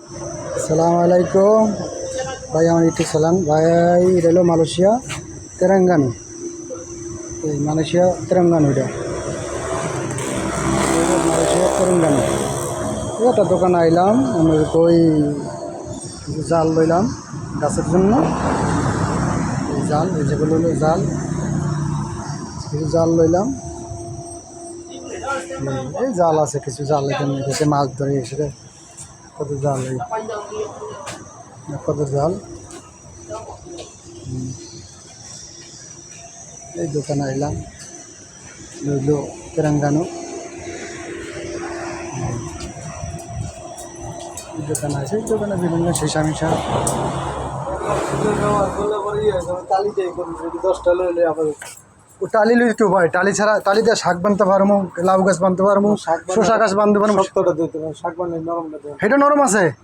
আসসালামু আলাইকুম ভাই, আমার ইউটিউব চ্যানেল ভাই। এটা হলো মালয়েশিয়া তেরেঙ্গানু, এই মালয়েশিয়া তেরেঙ্গানু, এটা মালয়েশিয়া তেরেঙ্গানু। একটা দোকান আইলাম, আমি কই জাল লইলাম গাছের জন্য। এই জাল, এই যেগুলো হলো জাল, কিছু জাল লইলাম। এই জাল আছে, কিছু জাল এখানে মাছ ধরে এসে কত জাল, এই কত জাল। এই দোকানে আইলাম, হইলো তেরেঙ্গানু। এই দোকানে আছে, এই দোকানে বিভিন্ন সীসা মিশা। ও টালি লই তো ভাই, টালি ছাড়া, টালি দিয়ে শাক বানতে পারবো, লাউ গাছ বানতে পারবো, শসা গাছ বানতে পারবো। শক্তটা দিতে হবে, শাক বানালে নরমটা দেবে। এটা নরম আছে।